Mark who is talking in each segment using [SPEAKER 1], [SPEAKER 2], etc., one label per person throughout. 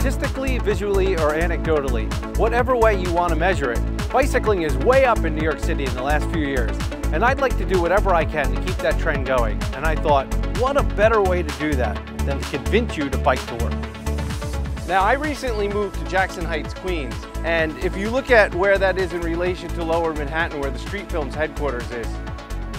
[SPEAKER 1] Statistically, visually, or anecdotally, whatever way you want to measure it, bicycling is way up in New York City in the last few years. And I'd like to do whatever I can to keep that trend going. And I thought, what a better way to do that than to convince you to bike to work. Now, I recently moved to Jackson Heights, Queens. And if you look at where that is in relation to Lower Manhattan, where the Street Films headquarters is,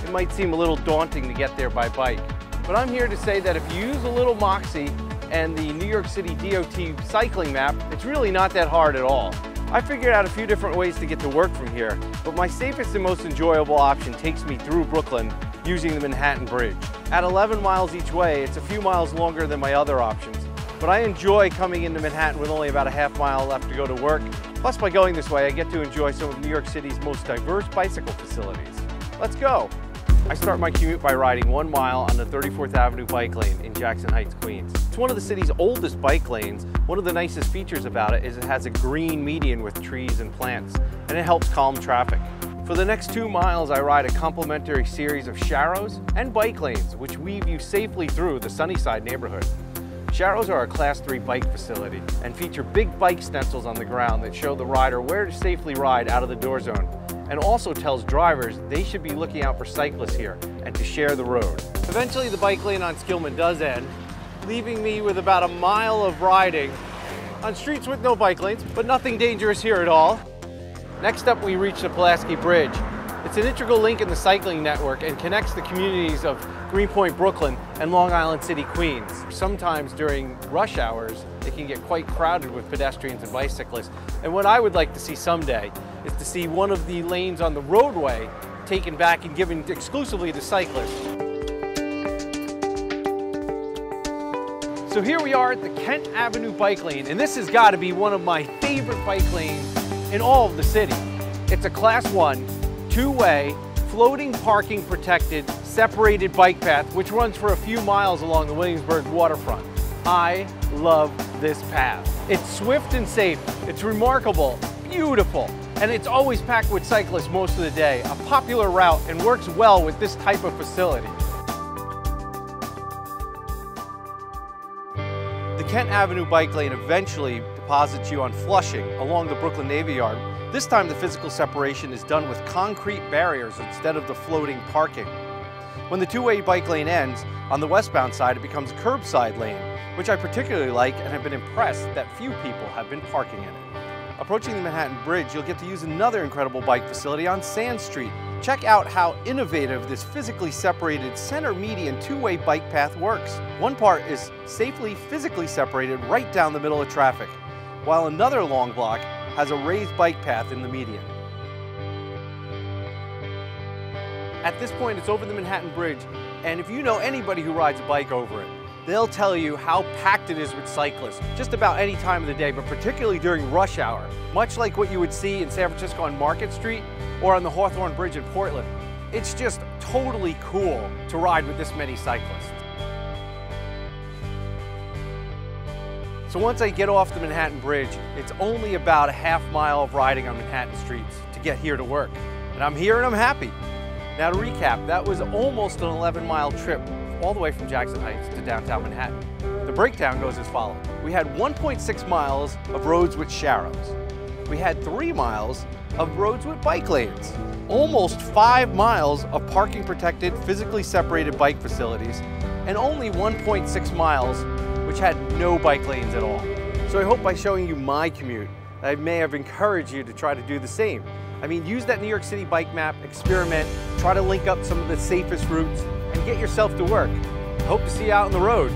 [SPEAKER 1] it might seem a little daunting to get there by bike. But I'm here to say that if you use a little moxie and the New York City DOT cycling map, it's really not that hard at all. I figured out a few different ways to get to work from here, but my safest and most enjoyable option takes me through Brooklyn using the Manhattan Bridge. At 11 miles each way, it's a few miles longer than my other options, but I enjoy coming into Manhattan with only about a half mile left to go to work. Plus, by going this way, I get to enjoy some of New York City's most diverse bicycle facilities. Let's go. I start my commute by riding 1 mile on the 34th Avenue bike lane in Jackson Heights, Queens. It's one of the city's oldest bike lanes. One of the nicest features about it is it has a green median with trees and plants, and it helps calm traffic. For the next 2 miles, I ride a complimentary series of sharrows and bike lanes, which weave you safely through the Sunnyside neighborhood. Sharrows are a Class 3 bike facility and feature big bike stencils on the ground that show the rider where to safely ride out of the door zone, and also tells drivers they should be looking out for cyclists here and to share the road. Eventually the bike lane on Skillman does end, leaving me with about a mile of riding on streets with no bike lanes, but nothing dangerous here at all. Next up, we reach the Pulaski Bridge. It's an integral link in the cycling network and connects the communities of Greenpoint, Brooklyn, and Long Island City, Queens. Sometimes during rush hours, it can get quite crowded with pedestrians and bicyclists. And what I would like to see someday is to see one of the lanes on the roadway taken back and given exclusively to cyclists. So here we are at the Kent Avenue bike lane, and this has got to be one of my favorite bike lanes in all of the city. It's a Class 1, two-way, floating parking protected, separated bike path, which runs for a few miles along the Williamsburg waterfront. I love this path. It's swift and safe, it's remarkable, beautiful, and it's always packed with cyclists most of the day. A popular route and works well with this type of facility. The Kent Avenue bike lane eventually deposits you on Flushing along the Brooklyn Navy Yard. This time the physical separation is done with concrete barriers instead of the floating parking. When the two-way bike lane ends, on the westbound side it becomes a curbside lane, which I particularly like and have been impressed that few people have been parking in it. Approaching the Manhattan Bridge, you'll get to use another incredible bike facility on Sand Street. Check out how innovative this physically separated center median two-way bike path works. One part is safely physically separated right down the middle of traffic, while another long block has a raised bike path in the median. At this point, it's over the Manhattan Bridge, and if you know anybody who rides a bike over it, they'll tell you how packed it is with cyclists, just about any time of the day, but particularly during rush hour. Much like what you would see in San Francisco on Market Street or on the Hawthorne Bridge in Portland. It's just totally cool to ride with this many cyclists. So once I get off the Manhattan Bridge, it's only about a half mile of riding on Manhattan streets to get here to work. And I'm here and I'm happy. Now to recap, that was almost an 11-mile trip all the way from Jackson Heights to downtown Manhattan. The breakdown goes as follows. We had 1.6 miles of roads with sharrows. We had 3 miles of roads with bike lanes. Almost 5 miles of parking protected, physically separated bike facilities, and only 1.6 miles which had no bike lanes at all. So I hope by showing you my commute, I may have encouraged you to try to do the same. I mean, use that New York City bike map, experiment, try to link up some of the safest routes, and get yourself to work. Hope to see you out on the roads.